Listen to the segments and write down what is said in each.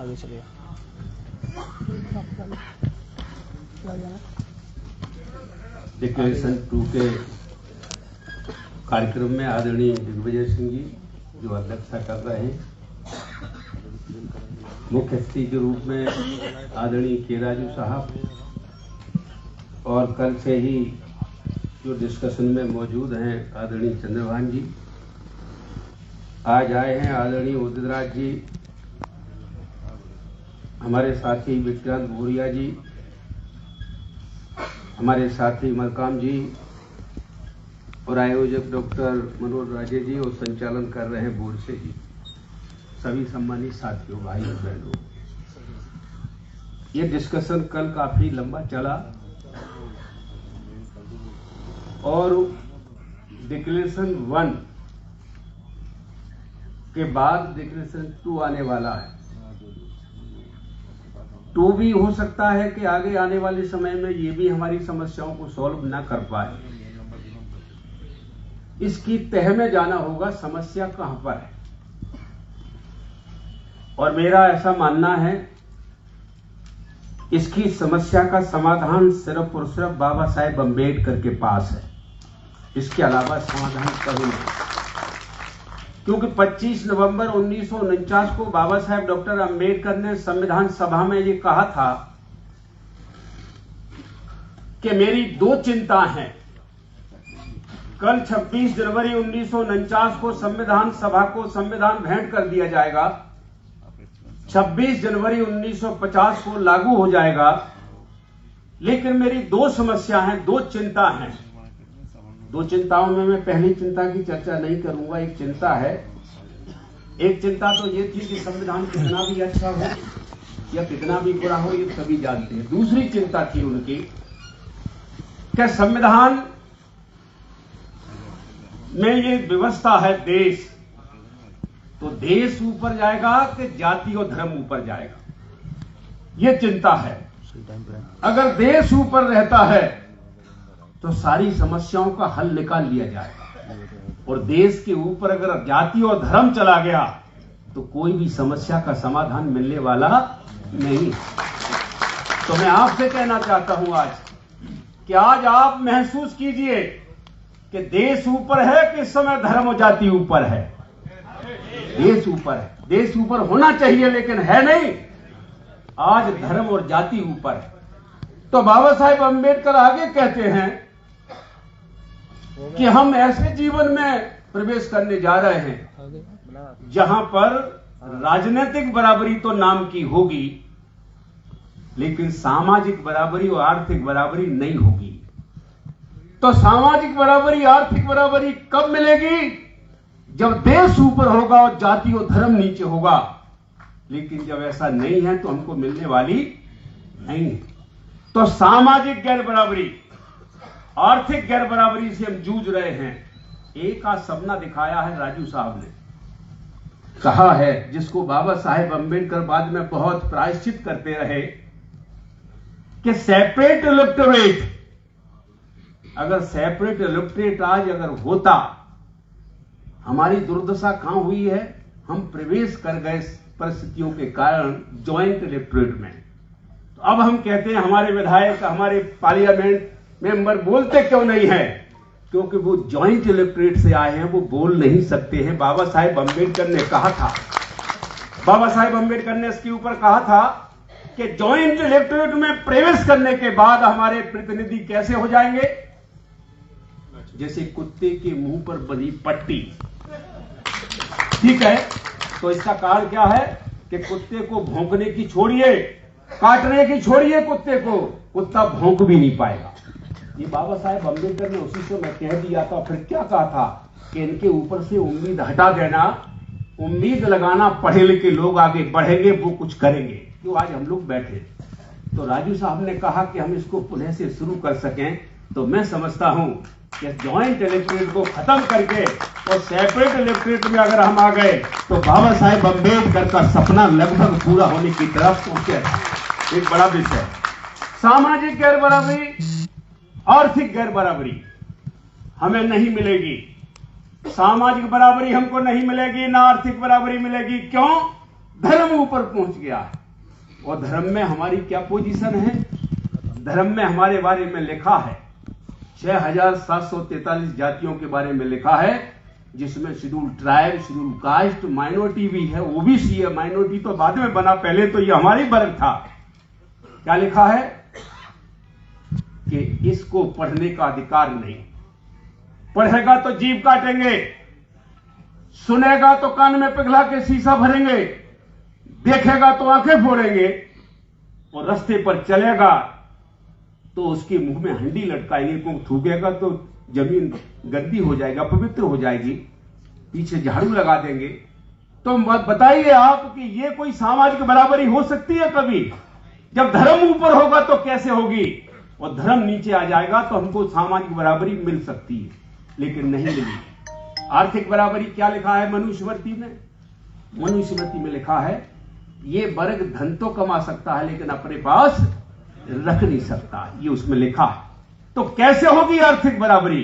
आगे चलिए। डिक्लेरेशन 2 के कार्यक्रम में आदरणीय दिग्विजय सिंह जी जो अध्यक्षता कर रहे हैं, मुख्य अतिथि के रूप में आदरणीय के राजू साहब, और कल से ही जो डिस्कशन में मौजूद हैं आदरणीय चंद्रभान जी, आज आए हैं आदरणीय उदित राज जी, हमारे साथी विक्रांत भूरिया जी, हमारे साथी मलकाम जी और आयोजक डॉक्टर मनोज राजे जी और संचालन कर रहे हैं बोर्ड से जी, सभी सम्मानित साथियों, भाई और बहनों। ये डिस्कशन कल काफी लंबा चला और डिक्लेरेशन 1 के बाद डिक्लेरेशन 2 आने वाला है। 2 भी हो सकता है कि आगे आने वाले समय में ये भी हमारी समस्याओं को सॉल्व ना कर पाए। इसकी तह में जाना होगा, समस्या कहां पर है। और मेरा ऐसा मानना है इसकी समस्या का समाधान सिर्फ और सिर्फ बाबा साहेब अम्बेडकर के पास है, इसके अलावा समाधान कहीं नहीं। क्योंकि 25 नवंबर 1949 को बाबा साहेब डॉक्टर अम्बेडकर ने संविधान सभा में ये कहा था कि मेरी 2 चिंता हैं। कल 26 जनवरी 1949 को संविधान सभा को संविधान भेंट कर दिया जाएगा, 26 जनवरी 1950 को लागू हो जाएगा, लेकिन मेरी 2 समस्या हैं, 2 चिंता हैं। 2 चिंताओं में मैं पहली चिंता की चर्चा नहीं करूंगा। एक चिंता तो ये थी कि संविधान कितना भी अच्छा हो या कितना भी बुरा हो, ये सभी जानते हैं। दूसरी चिंता थी उनकी कि संविधान में ये व्यवस्था है देश, तो देश ऊपर जाएगा कि जाति और धर्म ऊपर जाएगा, ये चिंता है। अगर देश ऊपर रहता है तो सारी समस्याओं का हल निकाल लिया जाएगा, और देश के ऊपर अगर जाति और धर्म चला गया तो कोई भी समस्या का समाधान मिलने वाला नहीं। तो मैं आपसे कहना चाहता हूं आज कि आज आप महसूस कीजिए कि देश ऊपर है कि इस समय धर्म और जाति ऊपर है। देश ऊपर है, देश ऊपर होना चाहिए लेकिन है नहीं। आज धर्म और जाति ऊपर है। तो बाबा साहेब अम्बेडकर आगे कहते हैं कि हम ऐसे जीवन में प्रवेश करने जा रहे हैं जहां पर राजनीतिक बराबरी तो नाम की होगी, लेकिन सामाजिक बराबरी और आर्थिक बराबरी नहीं होगी। तो सामाजिक बराबरी, आर्थिक बराबरी कब मिलेगी? जब देश ऊपर होगा और जाति और धर्म नीचे होगा। लेकिन जब ऐसा नहीं है तो हमको मिलने वाली नहीं। तो सामाजिक गैर बराबरी, आर्थिक गैर बराबरी से हम जूझ रहे हैं। एक आज सपना दिखाया है राजू साहब ने, कहा है, जिसको बाबा साहेब अम्बेडकर बाद में बहुत प्रायश्चित करते रहे कि सेपरेट इलेक्टोरेट। अगर सेपरेट इलेक्टोरेट आज अगर होता, हमारी दुर्दशा कहां हुई है, हम प्रवेश कर गए परिस्थितियों के कारण ज्वाइंट इलेक्टोरेट में। तो अब हम कहते हैं हमारे विधायक, हमारे पार्लियामेंट मेंबर बोलते क्यों नहीं है? क्योंकि वो ज्वाइंट इलेक्टोरेट से आए हैं, वो बोल नहीं सकते हैं। बाबा साहेब अम्बेडकर ने कहा था, बाबा साहेब अम्बेडकर ने इसके ऊपर कहा था कि ज्वाइंट इलेक्टोरेट में प्रवेश करने के बाद हमारे प्रतिनिधि कैसे हो जाएंगे? जैसे कुत्ते के मुंह पर बंधी पट्टी। ठीक है, तो इसका कारण क्या है कि कुत्ते को भौंकने की छोड़िए, काटने की छोड़िए, कुत्ते को, कुत्ता भौंक भी नहीं पाएगा। ये बाबा साहेब अम्बेडकर ने उसी समय कह दिया था। फिर क्या कहा था कि इनके ऊपर से उम्मीद हटा देना, उम्मीद लगाना, पढ़े लिखे लोग आगे बढ़ेंगे, वो कुछ करेंगे। क्यों आज हम लोग बैठे? तो राजू साहब ने कहा कि हम इसको पुनः से शुरू कर सकें। तो मैं समझता हूं कि ज्वाइंट इलेक्टोरेट को खत्म करके और सेपरेट इलेक्टोरेट में अगर हम आ गए तो बाबा साहेब अम्बेडकर का सपना लगभग पूरा होने की तरफ पहुंचे। एक बड़ा विषय, सामाजिक गैर बराबरी, आर्थिक गैर बराबरी हमें नहीं मिलेगी। सामाजिक बराबरी हमको नहीं मिलेगी, ना आर्थिक बराबरी मिलेगी। क्यों? धर्म ऊपर पहुंच गया है। और धर्म में हमारी क्या पोजीशन है? धर्म में हमारे बारे में लिखा है 6743 जातियों के बारे में लिखा है, जिसमें schedule tribe, schedule caste, minority भी है, ओबीसी है। माइनॉरिटी तो बाद में बना, पहले तो ये हमारी वर्ग था। क्या लिखा है कि इसको पढ़ने का अधिकार नहीं, पढ़ेगा तो जीभ काटेंगे, सुनेगा तो कान में पिघला के शीशा भरेंगे, देखेगा तो आंखें फोड़ेंगे, और रास्ते पर चलेगा तो उसके मुंह में हंडी लटकाएंगे, क्योंकि थूकेगा तो जमीन गंदी हो जाएगी, अपवित्र हो जाएगी, पीछे झाड़ू लगा देंगे। तो बताइए आप कि ये कोई सामाजिक बराबरी हो सकती है कभी? जब धर्म ऊपर होगा तो कैसे होगी, और धर्म नीचे आ जाएगा तो हमको सामाजिक बराबरी मिल सकती है, लेकिन नहीं मिली। आर्थिक बराबरी क्या लिखा है मनुस्मृति में? मनुस्मृति में लिखा है ये वर्ग धन तो कमा सकता है लेकिन अपने पास रख नहीं सकता, ये उसमें लिखा है। तो कैसे होगी आर्थिक बराबरी?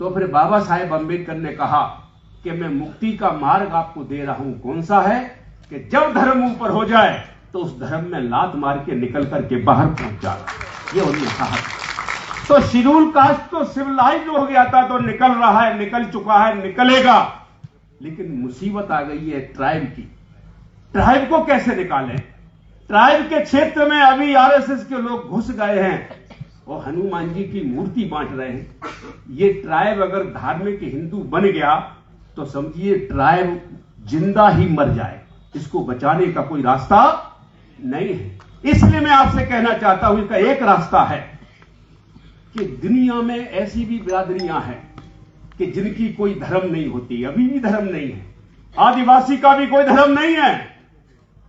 तो फिर बाबा साहेब अम्बेडकर ने कहा कि मैं मुक्ति का मार्ग आपको दे रहा हूं। कौन सा है? कि जब धर्म ऊपर हो जाए तो उस धर्म में लात मार के निकल करके बाहर पहुंच जाएगा, ये उन्होंने कहा। तो शेड्यूल कास्ट तो सिविलाइज हो गया था, तो निकल रहा है, निकल चुका है, निकलेगा। लेकिन मुसीबत आ गई है ट्राइब की। ट्राइब को कैसे निकालें? ट्राइब के क्षेत्र में अभी आरएसएस के लोग घुस गए हैं और हनुमान जी की मूर्ति बांट रहे हैं। ये ट्राइब अगर धार्मिक हिंदू बन गया तो समझिए ट्राइब जिंदा ही मर जाए, इसको बचाने का कोई रास्ता नहीं है। इसलिए मैं आपसे कहना चाहता हूं, इसका एक रास्ता है कि दुनिया में ऐसी भी बिरादरियां हैं कि जिनकी कोई धर्म नहीं होती, अभी भी धर्म नहीं है। आदिवासी का भी कोई धर्म नहीं है,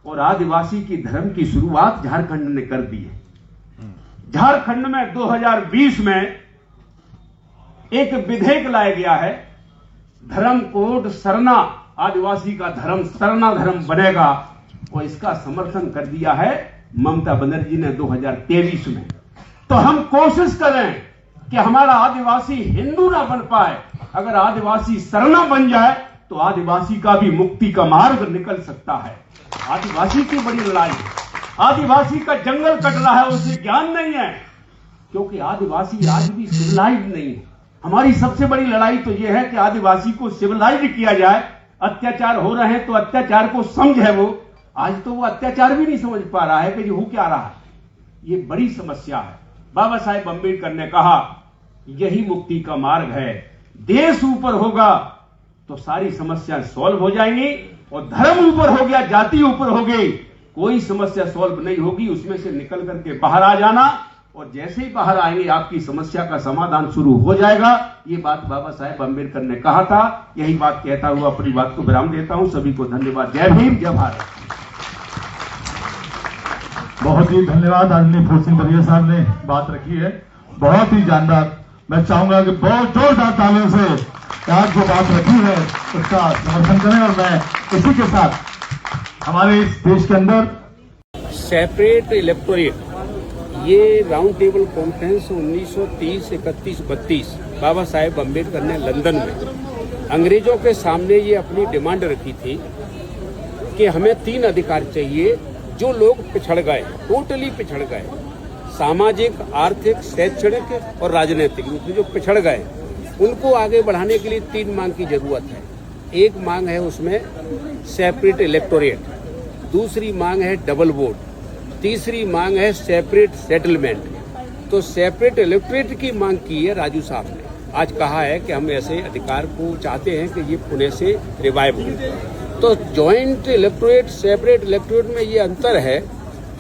और आदिवासी की धर्म की शुरुआत झारखंड ने कर दी है। झारखंड में 2020 में एक विधेयक लाया गया है, धर्म कोड सरना, आदिवासी का धर्म सरना धर्म बनेगा, और इसका समर्थन कर दिया है ममता बनर्जी ने 2023 में। तो हम कोशिश करें कि हमारा आदिवासी हिंदू ना बन पाए। अगर आदिवासी सरना बन जाए तो आदिवासी का भी मुक्ति का मार्ग निकल सकता है। आदिवासी की बड़ी लड़ाई है, आदिवासी का जंगल कट रहा है, उसे ज्ञान नहीं है, क्योंकि आदिवासी आज भी सिविलाइज नहीं है। हमारी सबसे बड़ी लड़ाई तो यह है कि आदिवासी को सिविलाइज किया जाए। अत्याचार हो रहे हैं तो अत्याचार को समझे वो, आज तो वो अत्याचार भी नहीं समझ पा रहा है कि हो क्या रहा है। ये बड़ी समस्या है। बाबा साहेब अम्बेडकर ने कहा यही मुक्ति का मार्ग है। देश ऊपर होगा तो सारी समस्या सॉल्व हो जाएंगी, और धर्म ऊपर हो गया, जाति ऊपर हो गई, कोई समस्या सॉल्व नहीं होगी। उसमें से निकल करके बाहर आ जाना, और जैसे ही बाहर आएंगे आपकी समस्या का समाधान शुरू हो जाएगा। ये बात बाबा साहेब अम्बेडकर ने कहा था। यही बात कहता हुआ अपनी बात को विराम देता हूं। सभी को धन्यवाद। जय भीम, जय भारत। बहुत ही धन्यवाद आदरणीय फूल सिंह बरिया साहब ने बात रखी है, बहुत ही जानदार। मैं चाहूंगा कि बहुत जोरदार तालियों से आज जो बात रखी है उसका समर्थन करें, और मैं इसी के साथ हमारे इस देश के अंदर सेपरेट इलेक्टोरेट, ये round table conference 1930, 31, 32 Baba Saheb Ambedkar ने लंदन में अंग्रेजों के सामने ये अपनी डिमांड रखी थी कि हमें 3 अधिकार चाहिए। जो लोग पिछड़ गए, टोटली पिछड़ गए, सामाजिक, आर्थिक, शैक्षणिक और राजनीतिक रूप में जो पिछड़ गए, उनको आगे बढ़ाने के लिए 3 मांग की जरूरत है। एक मांग है उसमें सेपरेट इलेक्टोरेट, दूसरी मांग है डबल वोट, तीसरी मांग है सेपरेट सेटलमेंट। तो सेपरेट इलेक्टोरेट की मांग की है राजू साहब ने। आज कहा है कि हम ऐसे अधिकार को चाहते हैं कि ये पुणे से रिवाइव हो। तो जॉइंट इलेक्टोरेट, सेपरेट इलेक्टोरेट में ये अंतर है।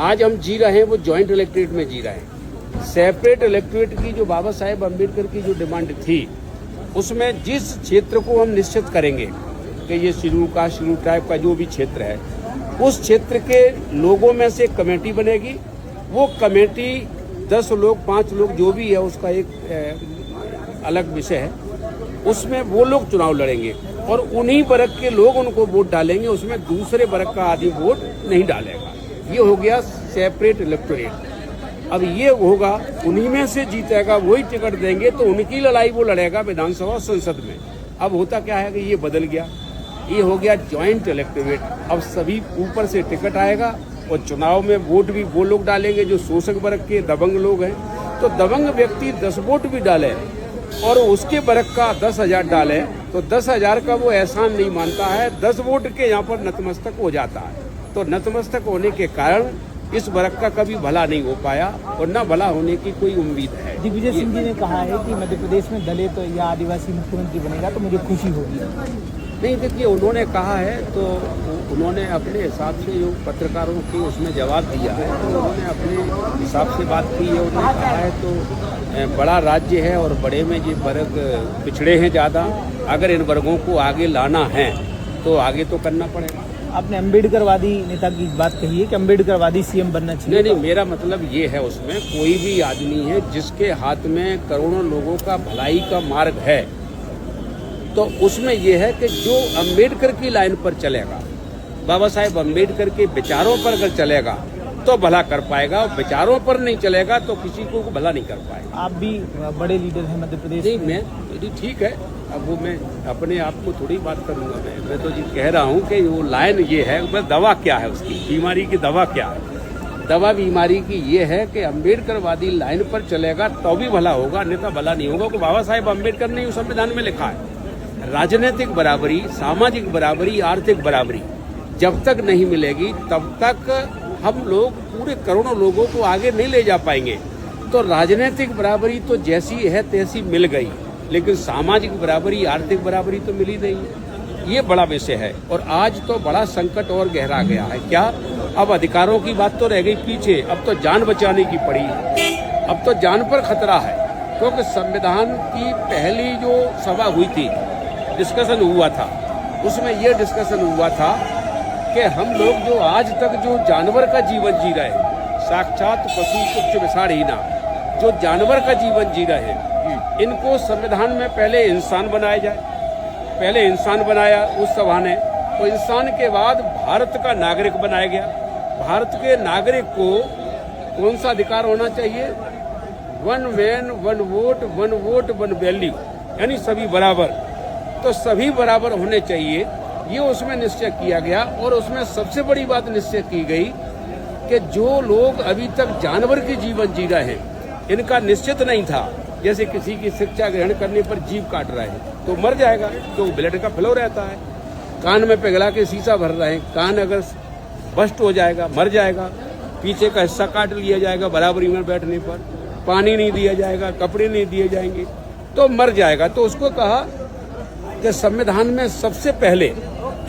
आज हम जी रहे हैं वो जॉइंट इलेक्टोरेट में जी रहे हैं। सेपरेट इलेक्टोरेट की जो बाबा साहेब अम्बेडकर की जो डिमांड थी, उसमें जिस क्षेत्र को हम निश्चित करेंगे कि ये शेड्यूल कास्ट, शेड्यूल ट्राइब का जो भी क्षेत्र है, उस क्षेत्र के लोगों में से कमेटी बनेगी। वो कमेटी 10 लोग, 5 लोग, जो भी है उसका एक अलग विषय है। उसमें वो लोग चुनाव लड़ेंगे और उन्हीं वर्ग के लोग उनको वोट डालेंगे, उसमें दूसरे वर्ग का आदमी वोट नहीं डालेगा। ये हो गया सेपरेट इलेक्टोरेट। अब ये होगा, उन्हीं में से जीतेगा, वही टिकट देंगे, तो उनकी लड़ाई वो लड़ेगा विधानसभा और संसद में। अब होता क्या है कि ये बदल गया। ये हो गया जॉइंट इलेक्टोरेट। अब सभी ऊपर से टिकट आएगा और चुनाव में वोट भी वो लोग डालेंगे जो शोषक वर्ग के दबंग लोग हैं। तो दबंग व्यक्ति 10 वोट भी डाले और उसके वर्ग का 10,000 डाले तो 10,000 का वो एहसान नहीं मानता है, 10 वोट के यहाँ पर नतमस्तक हो जाता है। तो नतमस्तक होने के कारण इस वर्ग का कभी भला नहीं हो पाया और न भला होने की कोई उम्मीद है। दिग्विजय सिंह जी ने कहा है कि मध्य प्रदेश में दलित या आदिवासी मुख्यमंत्री बनेगा तो मुझे खुशी होगी। नहीं, देखिए उन्होंने कहा है तो उन्होंने अपने हिसाब से जो पत्रकारों के उसमें जवाब दिया है तो उन्होंने अपने हिसाब से बात की है। उन्होंने कहा है तो बड़ा राज्य है और बड़े में ये वर्ग पिछड़े हैं ज़्यादा, अगर इन वर्गों को आगे लाना है तो आगे तो करना पड़ेगा। आपने अम्बेडकरवादी नेता की बात कही है कि अम्बेडकरवादी सीएम बनना चाहिए। नहीं, मेरा मतलब ये है उसमें कोई भी आदमी है जिसके हाथ में करोड़ों लोगों का भलाई का मार्ग है तो उसमें यह है कि जो अम्बेडकर की लाइन पर चलेगा, बाबा साहेब अम्बेडकर के विचारों पर अगर चलेगा तो भला कर पाएगा, और विचारों पर नहीं चलेगा तो किसी को भला नहीं कर पाएगा। आप भी बड़े लीडर हैं मध्य प्रदेश नहीं, में। मैं ठीक है, अब वो मैं अपने आप को थोड़ी बात करूंगा। मैं तो जी कह रहा हूँ कि वो लाइन ये है, बस दवा क्या है उसकी, बीमारी की दवा क्या है। दवा बीमारी की ये है कि अम्बेडकरवादी लाइन पर चलेगा तो भी भला होगा, अन्यथा भला नहीं होगा। क्योंकि बाबा साहेब अम्बेडकर ने संविधान में लिखा है राजनीतिक बराबरी, सामाजिक बराबरी, आर्थिक बराबरी जब तक नहीं मिलेगी तब तक हम लोग पूरे करोड़ों लोगों को आगे नहीं ले जा पाएंगे। तो राजनीतिक बराबरी तो जैसी है तैसी मिल गई, लेकिन सामाजिक बराबरी, आर्थिक बराबरी तो मिली नहीं। ये बड़ा विषय है और आज तो बड़ा संकट और गहरा गया है। क्या अब अधिकारों की बात तो रह गई पीछे, अब तो जान बचाने की पड़ी, अब तो जान पर खतरा है। क्योंकि संविधान की पहली जो सभा हुई थी, डिस्कशन हुआ था, उसमें यह डिस्कशन हुआ था कि हम लोग जो आज तक जो जानवर का जीवन जी रहे हैं, साक्षात पशु तुच्छ विषाणहीना, जो जानवर का जीवन जी रहे हैं, इनको संविधान में पहले इंसान बनाया जाए। पहले इंसान बनाया उस सभा ने, तो इंसान के बाद भारत का नागरिक बनाया गया। भारत के नागरिक को कौन सा अधिकार होना चाहिए? 1 मैन 1 वोट 1 वोट 1 वैल्यू, यानी सभी बराबर। तो सभी बराबर होने चाहिए, ये उसमें निश्चय किया गया। और उसमें सबसे बड़ी बात निश्चय की गई कि जो लोग अभी तक जानवर के जीवन जी रहे हैं, इनका निश्चित नहीं था। जैसे किसी की शिक्षा ग्रहण करने पर जीभ काट रहा है तो मर जाएगा, तो ब्लड का फ्लो रहता है। कान में पिघला के शीशा भर रहे हैं, कान अगर बस्ट हो जाएगा मर जाएगा, पीछे का हिस्सा काट लिया जाएगा बराबरी में बैठने पर, पानी नहीं दिया जाएगा, कपड़े नहीं दिए जाएंगे तो मर जाएगा। तो उसको कहा कि संविधान में सबसे पहले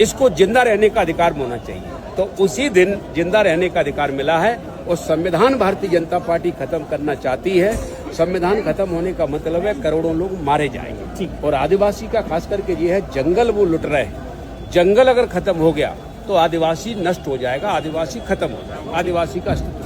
इसको जिंदा रहने का अधिकार होना चाहिए। तो उसी दिन जिंदा रहने का अधिकार मिला है और संविधान भारतीय जनता पार्टी खत्म करना चाहती है। संविधान खत्म होने का मतलब है करोड़ों लोग मारे जाएंगे। ठीक, और आदिवासी का खास करके ये है, जंगल वो लुट रहे हैं। जंगल अगर खत्म हो गया तो आदिवासी नष्ट हो जाएगा, आदिवासी खत्म हो जाएगा, आदिवासी का अस्तित्व